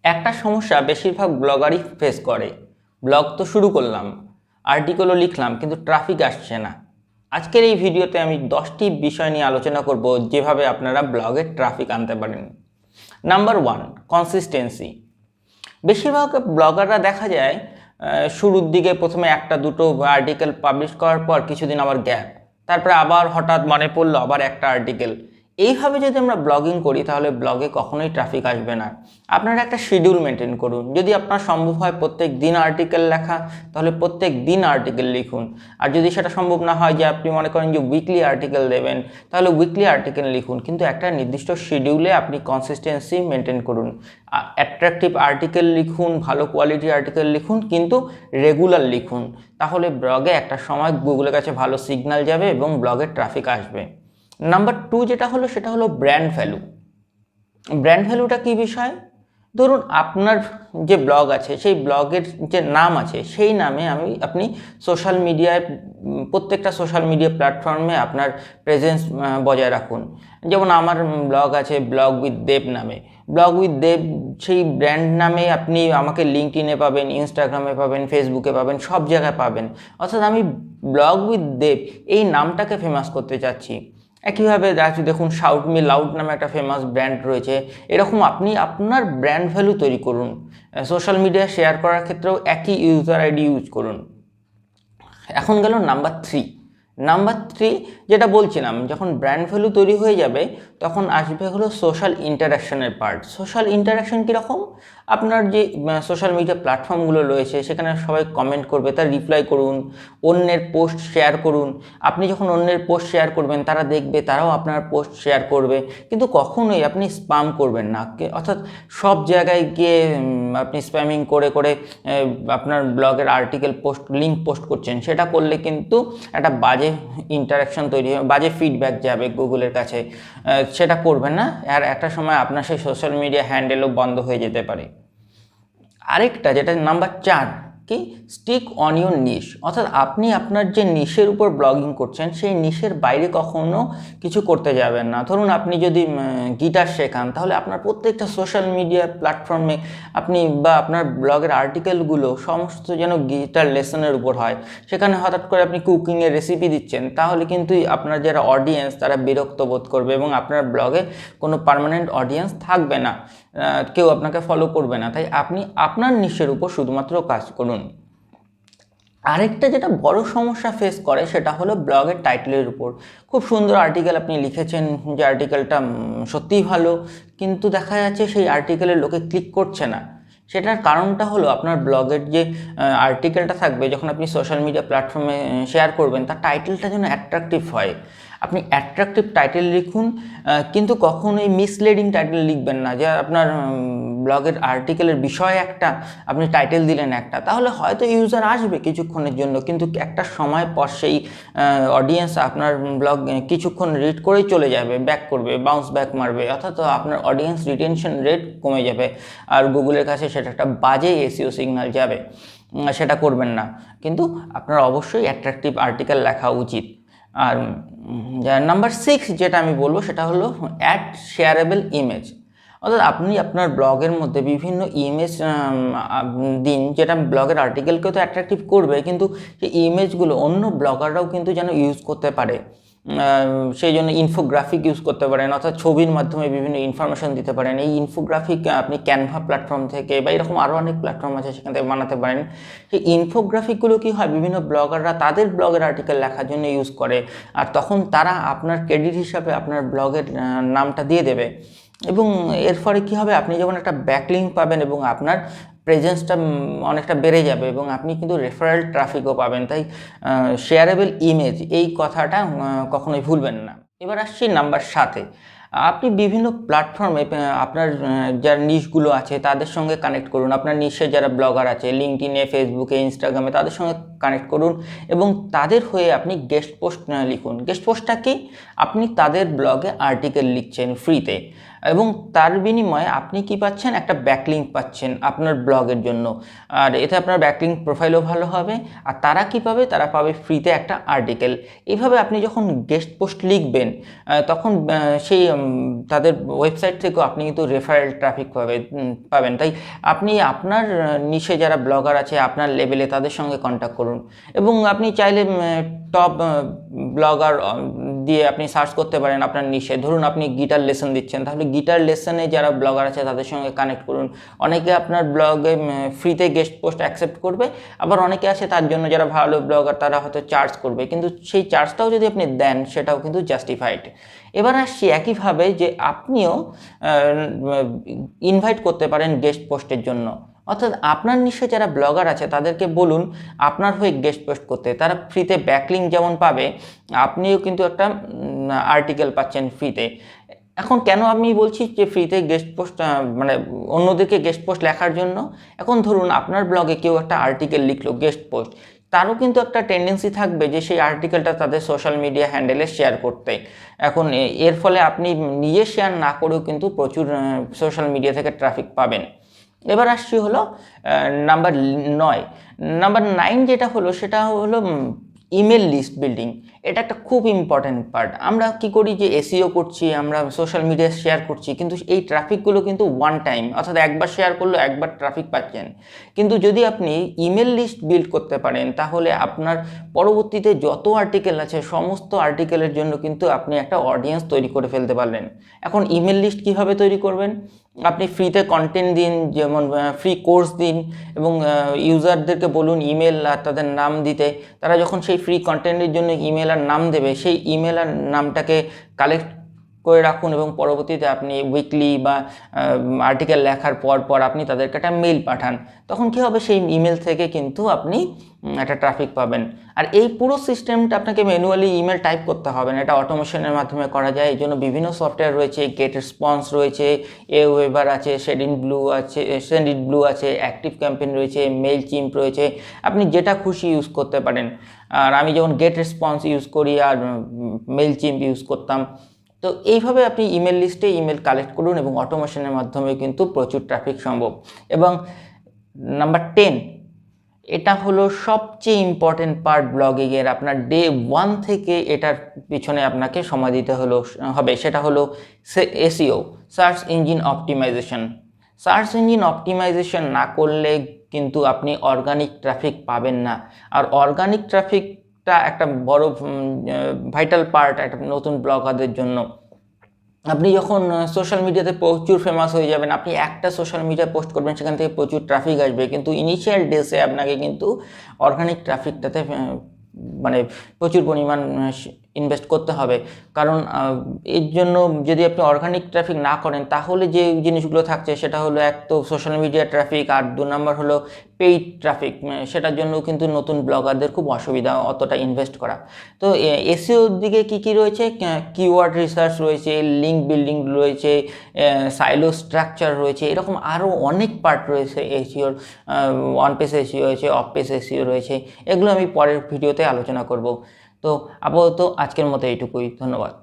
একটা সমস্যা বেশিরভাগ ব্লগারই ফেস করে। ব্লগ তো শুরু করলাম, আর্টিকেলও লিখলাম, কিন্তু ট্রাফিক আসছে না। আজকের এই ভিডিওতে আমি 10টি বিষয় নিয়ে আলোচনা করব যেভাবে আপনারা ব্লগে ট্রাফিক আনতে পারেন। Number 1, consistency. বেশিরভাগ ব্লগাররা দেখা যায় শুরুর দিকে প্রথমে একটা দুটো আর্টিকেল পাবলিশ করার পর কিছুদিন আবার গ্যাপ, তারপরে আবার হঠাৎ মনে পড়লো আবার একটা আর্টিকেল। এইভাবে যদি আমরা ব্লগিং করি তাহলে ব্লগে কখনোই ট্রাফিক আসবে না। আপনারা একটা শিডিউল মেনটেন করুন। যদি আপনার সম্ভব হয় প্রত্যেক দিন আর্টিকেল লেখা, তাহলে প্রত্যেক দিন আর্টিকেল লিখুন। আর যদি সেটা সম্ভব না হয় যে আপনি মনে করেন যে উইকলি আর্টিকেল দেবেন, তাহলে উইকলি আর্টিকেল লিখুন, কিন্তু একটা নির্দিষ্ট শিডিউলে আপনি কনসিস্টেন্সি মেনটেন করুন। অ্যাট্রাকটিভ আর্টিকেল লিখুন, ভালো কোয়ালিটির আর্টিকেল লিখুন, কিন্তু রেগুলার লিখুন। তাহলে ব্লগে একটা সময় গুগলের কাছে ভালো সিগন্যাল যাবে এবং ব্লগের ট্রাফিক আসবে। নাম্বার 2 যেটা হলো সেটা হলো ব্র্যান্ড ভ্যালু। ব্র্যান্ড ভ্যালুটা কী বিষয়? ধরুন আপনার যে ব্লগ আছে সেই ব্লগের যে নাম আছে সেই নামে আপনি সোশ্যাল মিডিয়ায়, প্রত্যেকটা সোশ্যাল মিডিয়া প্ল্যাটফর্মে আপনার প্রেজেন্স বজায় রাখুন। যেমন আমার ব্লগ আছে ব্লগ উইথ দেব নামে। ব্লগ উইথ দেব সেই ব্র্যান্ড নামে আপনি আমাকে লিঙ্কডইনে পাবেন, ইনস্টাগ্রামে পাবেন, ফেসবুকে পাবেন, সব জায়গায় পাবেন। অর্থাৎ আমি ব্লগ উইথ দেব এই নামটাকে ফেমাস করতে চাচ্ছি। একইভাবে দেখুন শাউট মি লাউড নামে একটা ফেমাস ব্র্যান্ড রয়েছে। এরকম আপনি আপনার ব্র্যান্ড ভ্যালু তৈরি করুন। সোশ্যাল মিডিয়া শেয়ার করার ক্ষেত্রেও একই ইউজার আইডি ইউজ করুন। এখন গেল নাম্বার 3 যেটা বলছিলাম, যখন ব্র্যান্ড ভ্যালু তৈরি হয়ে যাবে তখন আসবে হলো সোশ্যাল ইন্টারাকশনের পার্ট। সোশ্যাল ইন্টারাকশন কীরকম? আপনার যে সোশ্যাল মিডিয়া প্ল্যাটফর্মগুলো রয়েছে সেখানে সবাই কমেন্ট করবে, তার রিপ্লাই করুন, অন্যের পোস্ট শেয়ার করুন। আপনি যখন অন্যের পোস্ট শেয়ার করবেন তারা দেখবে, তারাও আপনার পোস্ট শেয়ার করবে, কিন্তু কখনোই আপনি স্প্যাম করবেন না। অর্থাৎ সব জায়গায় গিয়ে আপনি স্প্যামিং করে করে আপনার ব্লগের আর্টিকেল পোস্ট লিঙ্ক পোস্ট করছেন, সেটা করলে কিন্তু একটা বাজে ইন্টারাকশন তৈরি হবে, বাজে ফিডব্যাক যাবে গুগলের কাছে। সেটা করবেন না, আর একটা সময় আপনার সেই সোশ্যাল মিডিয়া হ্যান্ডেলও বন্ধ হয়ে যেতে পারে। আরেকটা যেটা নাম্বার 4, কি স্টিক অন ইউর নিশ। অর্থাৎ আপনি আপনার যে নিশের উপর ব্লগিং করছেন সেই নিশের বাইরে কখনো কিছু করতে যাবেন না। ধরুন আপনি যদি গিটার শেখান, তাহলে আপনার প্রত্যেকটা সোশ্যাল মিডিয়া প্ল্যাটফর্মে আপনি বা আপনার ব্লগের আর্টিকেলগুলো সমস্ত যেন গিটার লেসনের উপর হয়। সেখানে হঠাৎ করে আপনি কুকিংয়ের রেসিপি দিচ্ছেন, তাহলে কিন্তু আপনার যারা অডিয়েন্স তারা বিরক্ত বোধ করবে এবং আপনার ব্লগে কোনো পার্মানেন্ট অডিয়েন্স থাকবে না, কেউ আপনাকে ফলো করবে না। তাই আপনি আপনার নিশের উপর শুধুমাত্র কাজ করুন। আরেকটা যেটা বড় সমস্যা ফেস করে সেটা হলো ব্লগের টাইটেলের উপর। খুব সুন্দর আর্টিকেল আপনি লিখেছেন, যে আর্টিকেলটা সত্যিই ভালো, কিন্তু দেখা যাচ্ছে সেই আর্টিকেলের লোকে ক্লিক করছে না। সেটার কারণটা হলো আপনার ব্লগের যে আর্টিকেলটা থাকবে, যখন আপনি সোশ্যাল মিডিয়া প্ল্যাটফর্মে শেয়ার করবেন, তার টাইটেলটা যেন অ্যাট্রাকটিভ হয়। আপনি অ্যাট্রাকটিভ টাইটেল লিখুন, কিন্তু কখনোই মিসলিডিং টাইটেল লিখবেন না। যে আপনার ব্লগের আর্টিকেলের বিষয় একটা, আপনি টাইটেল দিলেন একটা, তাহলে হয়তো ইউজার আসবে কিছুক্ষণের জন্য, কিন্তু একটা সময় পর সেই অডিয়েন্স আপনার ব্লগ কিছুক্ষণ রিড করেই চলে যাবে, ব্যাক করবে, বাউন্স ব্যাক মারবে, অর্থাৎ আপনার অডিয়েন্স রিটেনশন রেট কমে যাবে, আর গুগলের কাছে সেটা একটা বাজে এসইও সিগন্যাল যাবে। সেটা করবেন না, কিন্তু আপনার অবশ্যই অ্যাট্রাকটিভ আর্টিকেল লেখা উচিত। আর নাম্বার 6 যেটা আমি বলবো সেটা হলো অ্যাড শেয়ারেবল ইমেজ। অর্থাৎ আপনি আপনার ব্লগের মধ্যে বিভিন্ন ইমেজ দিন, যেটা ব্লগের আর্টিকেলকেও তো অ্যাট্রাকটিভ করবে, কিন্তু সেই ইমেজগুলো অন্য ব্লগাররাও কিন্তু যেন ইউজ করতে পারে। সেই জন্য ইনফোগ্রাফিক ইউজ করতে পারেন, অর্থাৎ ছবির মাধ্যমে বিভিন্ন ইনফরমেশন দিতে পারেন। এই ইনফোগ্রাফিক আপনি ক্যানভা প্ল্যাটফর্ম থেকে বা এরকম আরও অনেক প্ল্যাটফর্ম আছে সেখান থেকে বানাতে পারেন। সেই ইনফোগ্রাফিকগুলো কী হয়, বিভিন্ন ব্লগাররা তাদের ব্লগের আর্টিকেল লেখার জন্য ইউজ করে, আর তখন তারা আপনার ক্রেডিট হিসাবে আপনার ব্লগের নামটা দিয়ে দেবে। এবং এর ফলে কী হবে, আপনি যখন একটা ব্যাকলিঙ্ক পাবেন এবং আপনার প্রেজেন্সটা অনেকটা বেড়ে যাবে এবং আপনি কিন্তু রেফারেল ট্রাফিকও পাবেন। তাই শেয়ারেবল ইমেজ এই কথাটা কখনোই ভুলবেন না। এবার আসছি নাম্বার 7-এ। আপনি বিভিন্ন প্ল্যাটফর্মে আপনার যারা নিশগুলো আছে তাদের সঙ্গে কানেক্ট করুন। আপনার নিশে যারা ব্লগার আছে লিঙ্কডইনে, ফেসবুকে, ইনস্টাগ্রামে, তাদের সঙ্গে কানেক্ট করুন এবং তাদের হয়ে আপনি গেস্ট পোস্ট লিখুন। গেস্ট পোস্টটা কি? আপনি তাদের ব্লগে আর্টিকেল লিখছেন ফ্রিতে এবং তার বিনিময়ে আপনি কি পাচ্ছেন? একটা ব্যাকলিঙ্ক পাচ্ছেন আপনার ব্লগের জন্য, আর এতে আপনার ব্যাকলিঙ্ক প্রোফাইলও ভালো হবে। আর তারা কি পাবে? তারা পাবে ফ্রিতে একটা আর্টিকেল। এইভাবে আপনি যখন গেস্ট পোস্ট লিখবেন তখন সেই তাদের ওয়েবসাইট থেকেও আপনি কিন্তু রেফারেল ট্রাফিক পাবেন। তাই আপনি আপনার নিশে যারা ব্লগার আছে আপনার লেভেলে তাদের সঙ্গে কন্ট্যাক্ট করুন এবং আপনি চাইলে টপ ব্লগার দিয়ে আপনি সার্চ করতে পারেন আপনার নিশে। ধরুন আপনি গিটার লেসন দিচ্ছেন, তাহলে গিটার লেসনে যারা ব্লগার আছে তাদের সঙ্গে কানেক্ট করুন। অনেকে আপনার ব্লগে ফ্রিতে গেস্ট পোস্ট অ্যাকসেপ্ট করবে, আবার অনেকে আছে তার জন্য যারা ভালো ব্লগার তারা হয়তো চার্জ করবে, কিন্তু সেই চার্জটাও যদি আপনি দেন সেটাও কিন্তু জাস্টিফাইড। এবার আসছি একইভাবে যে আপনিও ইনভাইট করতে পারেন গেস্ট পোস্টের জন্য। অর্থাৎ আপনার নিশ্চয় যারা ব্লগার আছে তাদেরকে বলুন আপনার হয়ে গেস্ট পোস্ট করতে। তারা ফ্রিতে ব্যাকলিঙ্ক যেমন পাবে, আপনিও কিন্তু একটা আর্টিকেল পাচ্ছেন ফ্রিতে। এখন কেন আমি বলছি যে ফ্রিতে গেস্ট পোস্ট মানে অন্যদেরকে গেস্ট পোস্ট লেখার জন্য? এখন ধরুন আপনার ব্লগে কেউ একটা আর্টিকেল লিখলো গেস্ট পোস্ট, তারও কিন্তু একটা টেন্ডেন্সি থাকবে যে সেই আর্টিকেলটা তাদের সোশ্যাল মিডিয়া হ্যান্ডেলে শেয়ার করতে। এখন এর ফলে আপনি নিজে শেয়ার না করেও কিন্তু প্রচুর সোশ্যাল মিডিয়া থেকে ট্রাফিক পাবেন। এবার আসছি হলো নাম্বার 9। নাম্বার 9 যেটা হলো সেটা হলো ইমেল লিস্ট বিল্ডিং। এটা একটা খুব ইম্পর্ট্যান্ট পার্ট। আমরা কি করি যে এসইও করছি, আমরা সোশ্যাল মিডিয়ায় শেয়ার করছি, কিন্তু এই ট্রাফিকগুলো কিন্তু ওয়ান টাইম, অর্থাৎ একবার শেয়ার করলে একবার ট্রাফিক পাচ্ছেন। কিন্তু যদি আপনি ইমেল লিস্ট বিল্ড করতে পারেন তাহলে আপনার পরবর্তীতে যত আর্টিকেল আছে সমস্ত আর্টিকেলের জন্য কিন্তু আপনি একটা অডিয়েন্স তৈরি করে ফেলতে পারলেন। এখন ইমেল লিস্ট কীভাবে তৈরি করবেন? আপনি ফ্রিতে কন্টেন্ট দিন, যেমন ফ্রি কোর্স দিন এবং ইউজারদেরকে বলুন ইমেল আর তাদের নাম দিতে। তারা যখন সেই ফ্রি কন্টেন্টের জন্য ইমেল আর নাম দেবে, সেই ইমেল আর নামটাকে কালেক্ট করে রাখুন এবং পরবর্তীতে আপনি উইকলি বা আর্টিকেল লেখার পর পর আপনি তাদেরকে একটা মেল পাঠান। তখন কী হবে? সেই ইমেল থেকে কিন্তু আপনি একটা ট্রাফিক পাবেন। আর এই পুরো সিস্টেমটা আপনাকে ম্যানুয়ালি ইমেল টাইপ করতে হবে না, এটা অটোমেশনের মাধ্যমে করা যায়। এই জন্য বিভিন্ন সফটওয়্যার রয়েছে, গেট রেসপন্স রয়েছে, এওয়েবার আছে, সেন্ডিটব্লু আছে, অ্যাক্টিভ ক্যাম্পেইন রয়েছে, মেইল চিম্প রয়েছে। আপনি যেটা খুশি ইউজ করতে পারেন। আর আমি যেমন গেট রেসপন্স ইউজ করি আর মেইল চিম্প ইউজ করতাম। তো এইভাবে আপনি ইমেল লিস্টে ইমেল কালেক্ট করুন এবং অটোমেশনের মাধ্যমে কিন্তু প্রচুর ট্রাফিক সম্ভব। এবং নাম্বার 10, এটা হলো সবচেয়ে ইম্পর্টেন্ট পার্ট ব্লগিংয়ের। আপনার ডে 1 থেকে এটার পিছনে আপনাকে সময় দিতে হবে। সেটা হলো SEO, search engine optimisation. Search engine optimisation না করলে কিন্তু আপনি অর্গানিক ট্রাফিক পাবেন না। আর অর্গানিক ট্রাফিকটা একটা বড় ভাইটাল পার্ট একটা নতুন ব্লগারদের জন্য। আপনি যখন সোশ্যাল মিডিয়াতে প্রচুর ফেমাস হয়ে যাবেন, আপনি একটা সোশ্যাল মিডিয়ায় পোস্ট করবেন, সেখান থেকে প্রচুর ট্রাফিক আসবে, কিন্তু ইনিশিয়াল ডেসে আপনাকে কিন্তু অর্গানিক ট্রাফিকটাতে মানে প্রচুর পরিমাণ ইনভেস্ট করতে হবে। কারণ এর জন্য যদি আপনি অর্গানিক ট্রাফিক না করেন তাহলে যে জিনিসগুলো থাকছে সেটা হলো, এক তো সোশ্যাল মিডিয়া ট্রাফিক, আর 2 নম্বর হলো পেইড ট্রাফিক। সেটার জন্য কিন্তু নতুন ব্লগারদের খুব অসুবিধা অতটা ইনভেস্ট করা। তো এসইওর দিকে কী রয়েছে? কিওয়ার্ড রিসার্চ রয়েছে, লিঙ্ক বিল্ডিং রয়েছে, সাইলো স্ট্রাকচার রয়েছে, এরকম আরও অনেক পার্ট রয়েছে এসইওর। অন পেজ এসইও রয়েছে, অফ পেজ এসইও রয়েছে। এগুলো আমি পরের ভিডিওতে আলোচনা করব। তো আপাতত আজকের মতো এইটুকুই। ধন্যবাদ।